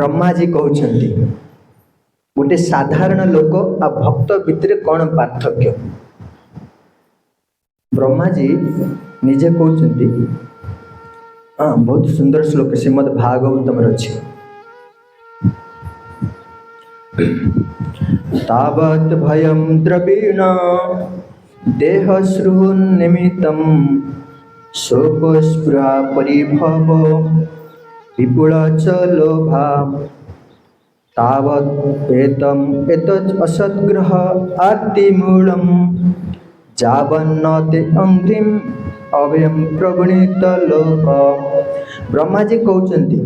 ब्रह्मा जी कहते गोटे साधारण लोक आ भक्त भितर कौन पार्थक्य। ब्रह्मा जी निजे कहते हाँ बहुत सुंदर श्लोक श्रीमद् भागवतम अच्छे। तावत् भयं द्रवीण देहश्रुनिमित्तं शोकस्पृहा परिभव विपुल च लोभा तावत् एतत् असद्ग्रह आर्तिमूलं जावन्न ते अंघ्रिम अभयं प्रवणित लोक। ब्रह्मा जी कहते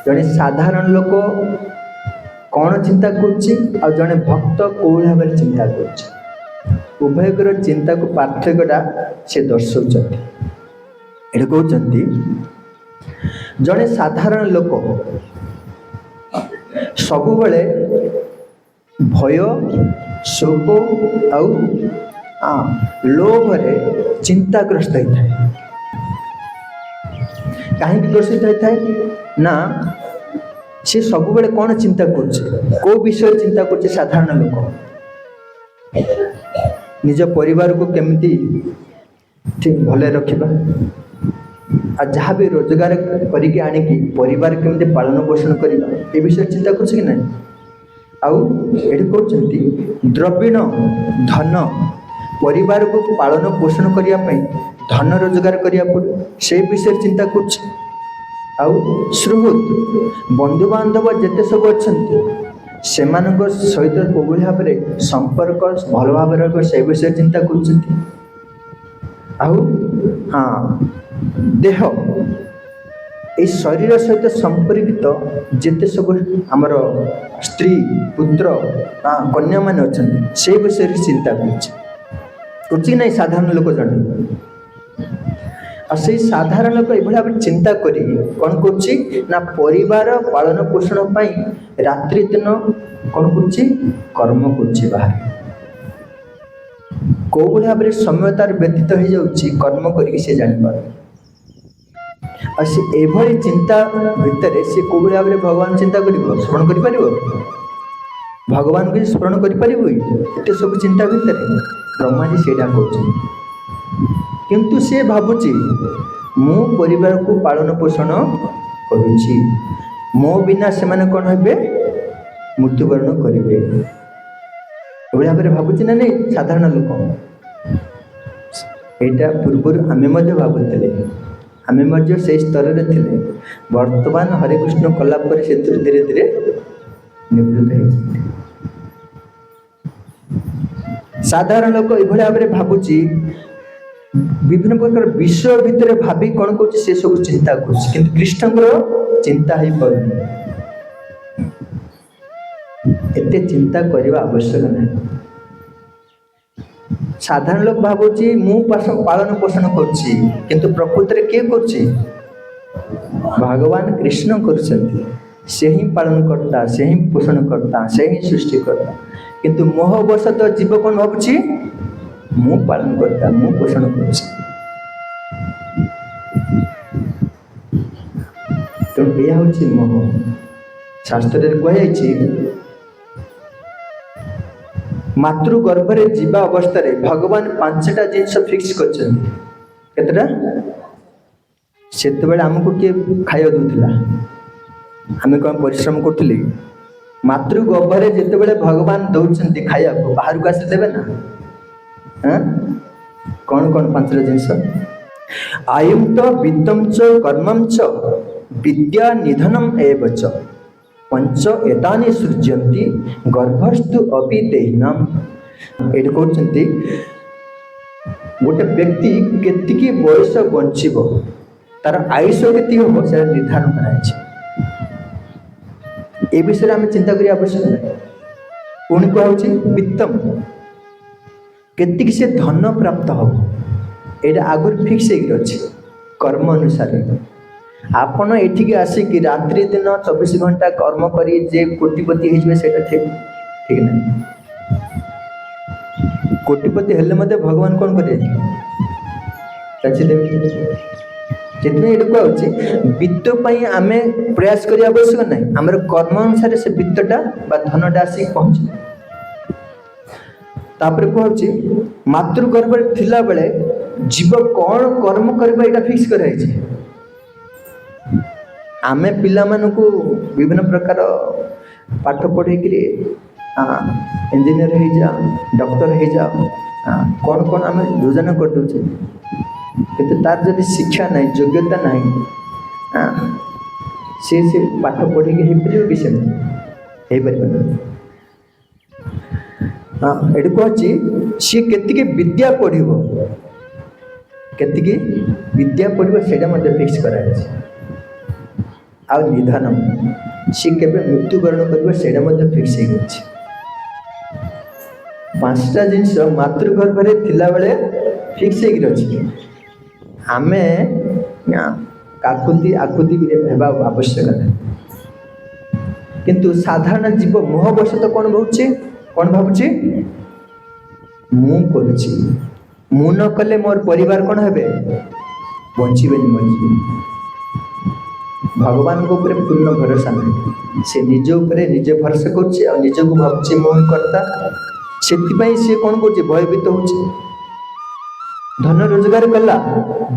जड़े साधारण लोक कौन चिंता करुच्ची और जड़े भक्त कौ भाव चिंता करुच्ची उभयकर चिंता को पार्थक्यटा से दर्शाऊँ। ये कहते जड़े साधारण लोक सबुबले भय शोक आउ लोभरे चिंताग्रस्त होता है। कहीं ग्रसित होता है ना सी सब बेले कौन चिंता करो विषय चिंता कर साधारण लोक निज परिवार को केमिति ठीक भले रखिबा आ जहाँ भी रोजगार करिके आनिकी परिवार केमिति पालन पोषण करिबा ए विषय चिंता करछ कि नहीं। आउ एठी कहउछंती द्रविण धन परिवार को पालन पोषण करिया पई धन रोजगार करिया पड़े से विषय चिंता करछ। आउ सुहृद बंधु बांधव जेते सब अच्छे से सहित कोभली भाव में संपर्क भल भाव से विषय चिंता कर। हाँ देह ये शरीर सहित संपर्कित जिते सब आमर स्त्री पुत्र कन्या मान अच्छा से विषय चिंता कर नहीं साधारण लोक जन से साधारण लोक ये भाव चिंता करी कौन कर परिवार पालन पोषण पाई रात्रि दिन कौन कर्म कर बाहर कौ भाव में समय तार व्यतीत हो जाऊँगी कर्म करके जापर एभली चिंता भितर से कौ भाव में भगवान चिंता कर स्मरण कर भगवान को स्मरण कर सब चिंता भितर ब्रह्मा जी से कहते किंतु से भावुची मु परिवार को पालन पोषण करुची मो बिना से माने कौन हे मृत्युवरण करेंगे भाव में भावुची ना नहीं साधारण लोक यहाँ पूर्व आम भावुले आम से स्तर थे वर्तमान हरे कृष्ण कलापर से धीरे धीरे निवृत्त हो साधारण लोक ये भाव में भावुची विभिन्न प्रकार विषय भितर भाभी कौन कर सब चिंता कर कृष्ण चिंता हो पारे एते चिंता करने आवश्यक नहीं। साधारण लोक भावुची मु पालन पोषण कर प्रकृत में किए कर भगवान कृष्ण कर पालन करता से ही पोषण करता से ही सृष्टि करता किंतु मोहवशत जीव कौन भावुची मु पालन करता मु पोषण कर तेणु यह हूँ मोह। शास्त्र कहुई मातृगर्भ रे जीवा अवस्था रे भगवान 5टा जिनस फिक्स करता से आमको किए खाया दूला आम कौन परिश्रम करुले मातृगर्भ रे जिते भगवान दौरान खाया बाहर को आस देवे ना कौन कौन 5टा जिनस आयुम तो वित्तम च कर्मम च विद्या निधनम एव च पंच एतानि सृज्यन्ति गर्भस्थु अपि देहिनाम। ये कहते गोटे व्यक्ति केतिकी बयस बंचब तार आयुष केति हम से निर्धारण कराई ए विषय आम चिंता करिया आवश्यक नहीं। पुणी कहूँ वित्तम केतिकी से धन प्राप्त हम यहाँ आगुरी फिक्स अच्छे कर्म अनुसार आपण एठिक आसिक रात्रि दिन 24 घंटा कर्म करी जे कोटिपति होता ठीक नहीं। कोटिपति हेले मध्य भगवान कौन करें ସେଥିପାଇଁ ଏଠି କୁହାଯାଉଛି ବିତ୍ତ ପାଇଁ ଆମେ ପ୍ରୟାସ କରିବା ଆବଶ୍ୟକ ନାହିଁ, ଆମର କର୍ମ ଅନୁସାରେ ସେ ବିତ୍ତଟା ବା ଧନଟା ଆସିକି ପହଞ୍ଚେ। ତାପରେ କୁହାଯାଉଛି ମାତୃ ଗର୍ଭରେ ଥିଲାବେଳେ ଜୀବ କ'ଣ କର୍ମ କରିବ ଏଇଟା ଫିକ୍ସ କରାଯାଇଛି। ଆମେ ପିଲାମାନଙ୍କୁ ବିଭିନ୍ନ ପ୍ରକାର ପାଠ ପଢ଼େଇକିରି ଇଞ୍ଜିନିୟର ହେଇଯାଅ, ଡକ୍ଟର ହେଇଯାଅ, କ'ଣ କ'ଣ ଆମେ ଯୋଜନା କରିଦେଉଛେ, କିନ୍ତୁ ତାର ଯଦି ଶିକ୍ଷା ନାହିଁ, ଯୋଗ୍ୟତା ନାହିଁ, ସେ ପାଠ ପଢ଼ିକି ହେଇପାରିବ କି? ସେମିତି ହେଇପାରିବ ନା। ଏଠି କହୁଛି ସିଏ କେତିକି ବିଦ୍ୟା ପଢ଼ିବ, କେତିକି ବିଦ୍ୟା ପଢ଼ିବ ସେଇଟା ମଧ୍ୟ ଫିକ୍ସ କରାଯାଇଛି। ଆଉ ନିଧନ, ସିଏ କେବେ ମୃତ୍ୟୁବରଣ କରିବ ସେଇଟା ମଧ୍ୟ ଫିକ୍ସ ହେଇଯାଇଛି। 5ଟା ଜିନିଷ ମାତୃଗର୍ଭରେ ଥିଲାବେଳେ ଫିକ୍ସ ହେଇକି ଅଛି। ଆମେ କାକୁତି ଆକୁତି ହେବା ଆବଶ୍ୟକ ନାହିଁ। କିନ୍ତୁ ସାଧାରଣ ଜୀବ ମୋହବଶତଃ କ'ଣ ଭାବୁଛି, ମୁଁ କରୁଛି, ମୁଁ ନ କଲେ ମୋର ପରିବାର କ'ଣ ହେବେ, ବଞ୍ଚିବେନି, ମରିଯିବେ। ଭଗବାନଙ୍କ ଉପରେ ପୂର୍ଣ୍ଣ ଭରସା ନାହିଁ, ସେ ନିଜ ଉପରେ ନିଜେ ଭରସା କରୁଛି ଆଉ ନିଜକୁ ଭାବୁଛି ମୁଁ ହିଁ କର୍ତ୍ତା। ସେଥିପାଇଁ ସିଏ କ'ଣ କରୁଛି, ଭୟଭୀତ ହେଉଛି। ଧନ ରୋଜଗାର କଲା,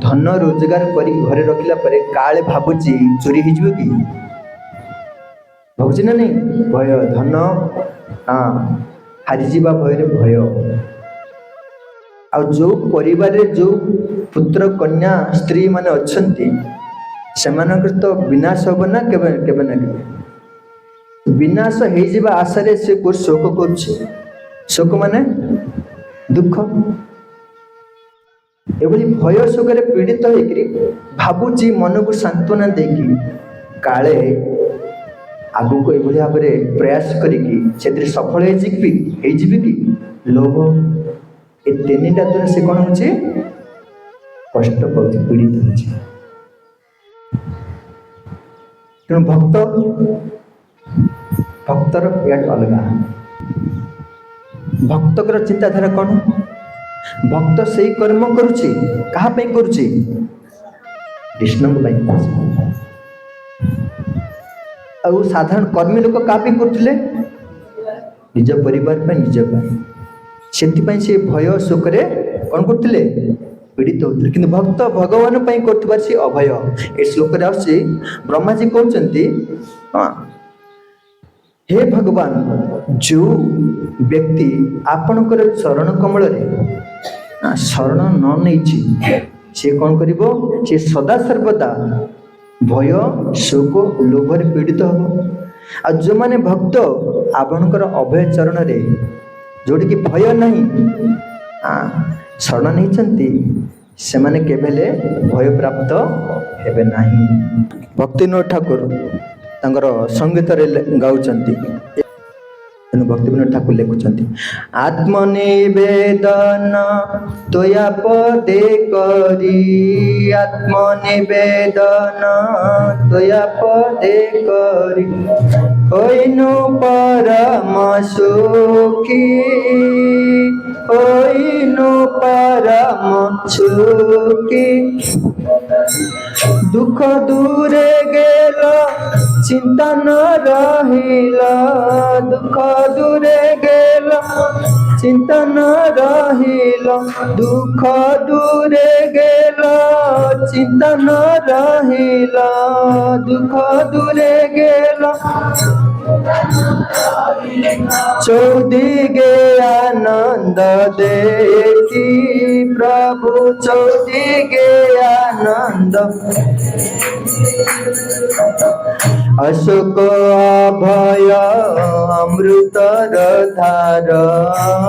ଧନ ରୋଜଗାର କରି ଘରେ ରଖିଲା ପରେ କାଳେ ଭାବୁଛି ଚୋରି ହେଇଯିବ କି, ଭାବୁଛି ନା ନାହିଁ। ଭୟ, ଧନ ହାରିଯିବା ଭୟରେ ଭୟ। ଆଉ ଯେଉଁ ପରିବାରରେ ଯେଉଁ ପୁତ୍ର କନ୍ୟା ସ୍ତ୍ରୀ ମାନେ ଅଛନ୍ତି ସେମାନଙ୍କର ତ ବିନାଶ ହବ ନା କେବେ ନା କେବେ। ବିନାଶ ହେଇଯିବା ଆଶାରେ ସେ ଶୋକ କରୁଛି। ଶୋକ ମାନେ ଦୁଃଖ। ଏଭଳି ଭୟ ଶୋକରେ ପୀଡ଼ିତ ହେଇକିରି ଭାବୁଛି ମନକୁ ସାନ୍ତ୍ୱନା ଦେଇକି କାଳେ ଆଗକୁ ଏଭଳି ଭାବରେ ପ୍ରୟାସ କରିକି ସେଥିରେ ସଫଳ ହେଇଯିବି କି। ଲୋଭ, ଏ ତିନିଟା ଦ୍ୱାରା ସେ କ'ଣ ହେଉଛି, କଷ୍ଟ ପାଉଛି, ପୀଡ଼ିତ ହେଉଛି। ତେଣୁ ଭକ୍ତର ଇଆଡ଼େ ଅଲଗା। ଭକ୍ତଙ୍କର ଚିନ୍ତାଧାରା କ'ଣ? ଭକ୍ତ ସେଇ କର୍ମ କରୁଛି, କାହା ପାଇଁ କରୁଛି, କୃଷ୍ଣଙ୍କ ପାଇଁ କରୁଛି। ଆଉ ସାଧାରଣ କର୍ମୀ ଲୋକ କାହା ପାଇଁ କରୁଥିଲେ, ନିଜ ପରିବାର ପାଇଁ, ନିଜ ପାଇଁ। ସେଥିପାଇଁ ସେ ଭୟ ଶୋକରେ କ'ଣ କରୁଥିଲେ, ପୀଡ଼ିତ ହେଉଥିଲେ। କିନ୍ତୁ ଭକ୍ତ ଭଗବାନ ପାଇଁ କରୁଥିବା ସେ ଅଭୟ। ଏ ଶ୍ଲୋକରେ ଆସୁଛି, ବ୍ରହ୍ମାଜୀ କହୁଛନ୍ତି, ହେ ଭଗବାନ, ଯେଉଁ ବ୍ୟକ୍ତି ଆପଣଙ୍କର ଚରଣ କମଳରେ ଶରଣ ନ ନେଇଛି ସେ କ'ଣ କରିବ, ସେ ସଦା ସର୍ବଦା ଭୟ ଶୋକ ଲୋଭରେ ପୀଡ଼ିତ ହେବ। ଆଉ ଯେଉଁମାନେ ଭକ୍ତ ଆପଣଙ୍କର ଅଭୟ ଚରଣରେ, ଯେଉଁଠିକି ଭୟ ନାହିଁ, ଶରଣ ନେଇଛନ୍ତି, ସେମାନେ କେବେ ହେଲେ ଭୟପ୍ରାପ୍ତ ହେବେ ନାହିଁ। ଭକ୍ତିବିନୋଦ ଠାକୁର ତାଙ୍କର ସଙ୍ଗୀତରେ ଗାଉଛନ୍ତି। ତେଣୁ ଭକ୍ତିବିନୋଦ ଠାକୁର ଲେଖୁଛନ୍ତି, ଆତ୍ମନିବେଦନ ତୋୟା ପଦେ କରି, ଆତ୍ମନିବେଦନ ତୋୟା ପଦେ କରି, ହୋଇନୁ ପରମ ସୁଖୀ, ହୋଇନୁ ପରମ ସୁଖୀ। দুঃখ দূরে গেল চিন্তা ন রহিল, দুঃখ দূরে গেল চিন্তা ন রহিল, দুঃখ দূরে গেল চিন্তা ন রহিল, দুঃখ দূরে গেল চৌদিগে আনন্দ দেখি প্রভু, চৌদিগে আনন্দ। অশোক অভয় অমৃতর ধার,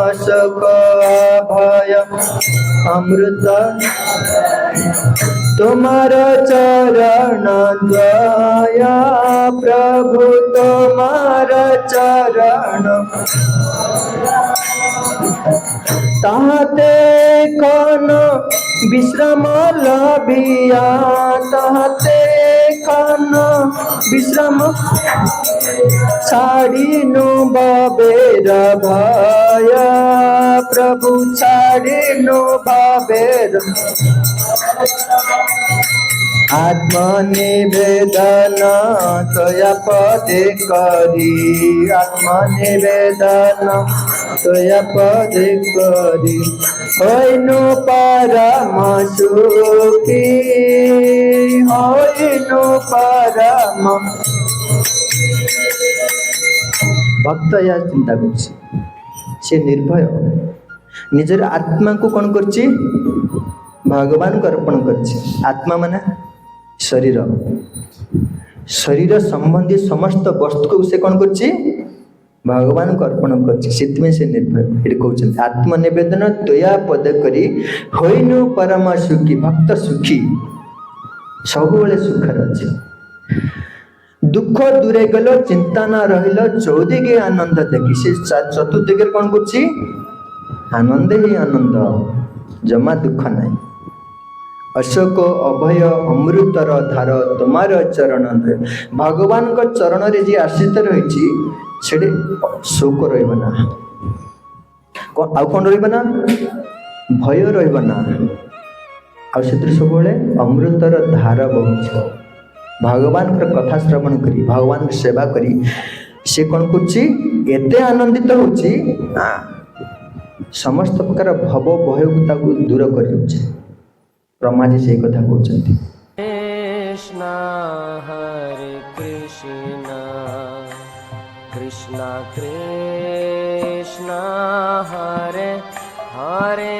অশোক অভয় অমৃত, তোমার চরণ দয়া প্রভু, তোমার চরণ তাহাতে কোন বিশ্রাম লভিয়া, তাহাতে কোন বিশ্রাম ছাড়িনু ভবের ভয় প্রভু, ছাড়িনু ভবের आत्मनिवेदन तया पदे करी, आत्मनिवेदन तया पदे करी, होइनु परम सुखी, होइनु परम। भक्त या चिंता करछि, से निर्भय निजर आत्मा को कौन करछि, भगवान को अर्पण करछि। आत्मा माने शरीर, शरीर संबंधी समस्त वस्तु को से कौन करछि, भगवान को अर्पण करछि। सेतमे से निर्भय एठी कहउछन आत्मनिवेदन तया पद करी, होइनु परम सुखी। भक्त सुखी, सबुबले सुखर अछि। दुख दूरे गलो, चिंता न रहिलो, चौदिगे आनंद देखी। से चतुर्दिगे कौन करछि, आनंद ही आनंद, जमा दुख नहीं। अशोक अभय अमृतर धार तुमार चरण दय। भगवान को चरण रे जे आश्रित रही सेठे शोक रहिबना, आउ कौन रहिबना, भय रहिबना। आ सेतिर सबले अमृतर धार बहुछ। भगवान को कथा श्रवण करी, भगवान की सेवा करी, से कौन करछि, एते आनंदित होछि, समस्त प्रकार भव भय को दूर कर दउछि। ब्रह्मा जी से कथा कहउछन्ति। कृष्ण हरे कृष्ण, कृष्ण कृष्ण हरे हरे,